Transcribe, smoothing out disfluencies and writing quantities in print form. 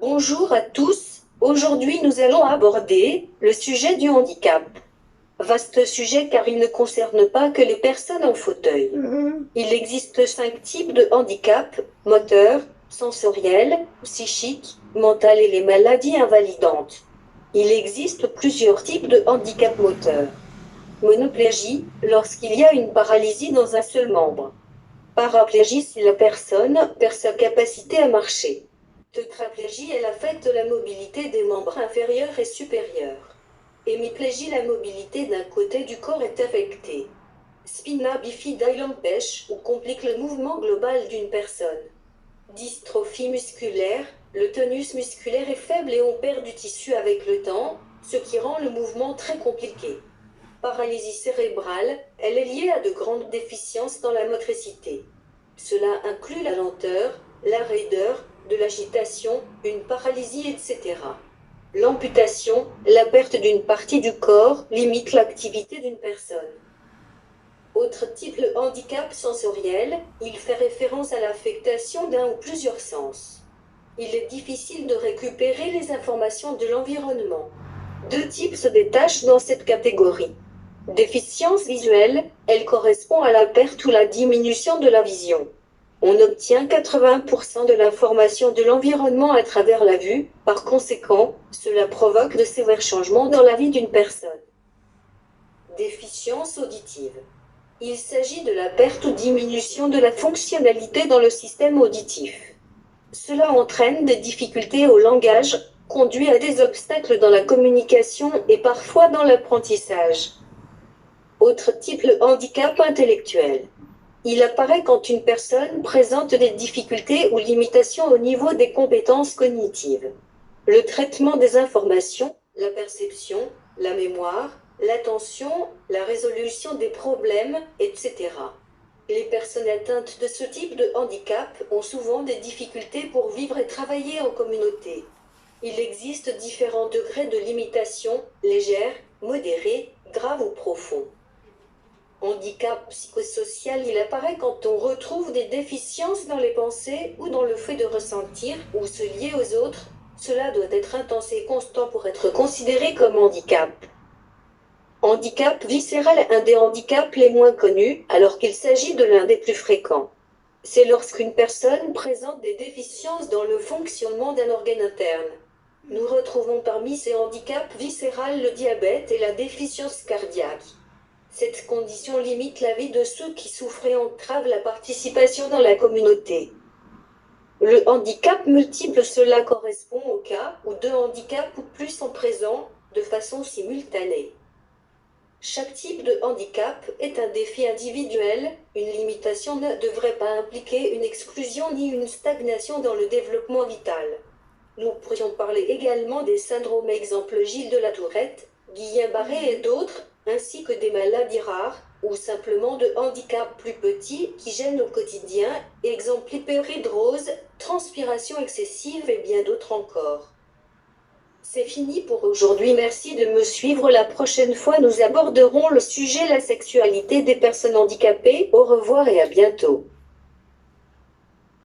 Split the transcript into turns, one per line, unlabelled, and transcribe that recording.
Bonjour à tous, aujourd'hui nous allons aborder le sujet du handicap. Vaste sujet car il ne concerne pas que les personnes en fauteuil. Il existe 5 types de handicap: moteur, sensoriel, psychique, mental et les maladies invalidantes. Il existe plusieurs types de handicap moteur. Monoplégie, lorsqu'il y a une paralysie dans un seul membre. Paraplégie si la personne perd sa capacité à marcher. Tétraplégie est l'affect de la mobilité des membres inférieurs et supérieurs. Hémiplégie, la mobilité d'un côté du corps est affectée. Spina bifida, il empêche ou complique le mouvement global d'une personne. Dystrophie musculaire, le tonus musculaire est faible et on perd du tissu avec le temps, ce qui rend le mouvement très compliqué. Paralysie cérébrale, elle est liée à de grandes déficiences dans la motricité. Cela inclut la lenteur, la raideur, de l'agitation, une paralysie, etc. L'amputation, la perte d'une partie du corps, limite l'activité d'une personne. Autre type, le handicap sensoriel, il fait référence à l'affectation d'un ou plusieurs sens. Il est difficile de récupérer les informations de l'environnement. 2 types se détachent dans cette catégorie. Déficience visuelle, elle correspond à la perte ou la diminution de la vision. On obtient 80% de l'information de l'environnement à travers la vue, par conséquent, cela provoque de sévères changements dans la vie d'une personne. Déficience auditive. Il s'agit de la perte ou diminution de la fonctionnalité dans le système auditif. Cela entraîne des difficultés au langage, conduit à des obstacles dans la communication et parfois dans l'apprentissage. Autre type, le handicap intellectuel. Il apparaît quand une personne présente des difficultés ou limitations au niveau des compétences cognitives. Le traitement des informations, la perception, la mémoire, l'attention, la résolution des problèmes, etc. Les personnes atteintes de ce type de handicap ont souvent des difficultés pour vivre et travailler en communauté. Il existe différents degrés de limitation, légère, modérée, grave ou profond. Handicap psychosocial, il apparaît quand on retrouve des déficiences dans les pensées ou dans le fait de ressentir ou se lier aux autres. Cela doit être intense et constant pour être considéré comme handicap. Handicap viscéral, un des handicaps les moins connus, alors qu'il s'agit de l'un des plus fréquents. C'est lorsqu'une personne présente des déficiences dans le fonctionnement d'un organe interne. Nous retrouvons parmi ces handicaps viscérales le diabète et la déficience cardiaque. Cette condition limite la vie de ceux qui souffrent et entrave la participation dans la communauté. Le handicap multiple, cela correspond au cas où 2 handicaps ou plus sont présents, de façon simultanée. Chaque type de handicap est un défi individuel, une limitation ne devrait pas impliquer une exclusion ni une stagnation dans le développement vital. Nous pourrions parler également des syndromes exemple Gilles de la Tourette, Guillain-Barré et d'autres, ainsi que des maladies rares, ou simplement de handicaps plus petits qui gênent au quotidien, exemple hyperhidrose, transpiration excessive et bien d'autres encore. C'est fini pour aujourd'hui, merci de me suivre, la prochaine fois nous aborderons le sujet la sexualité des personnes handicapées, au revoir et à bientôt.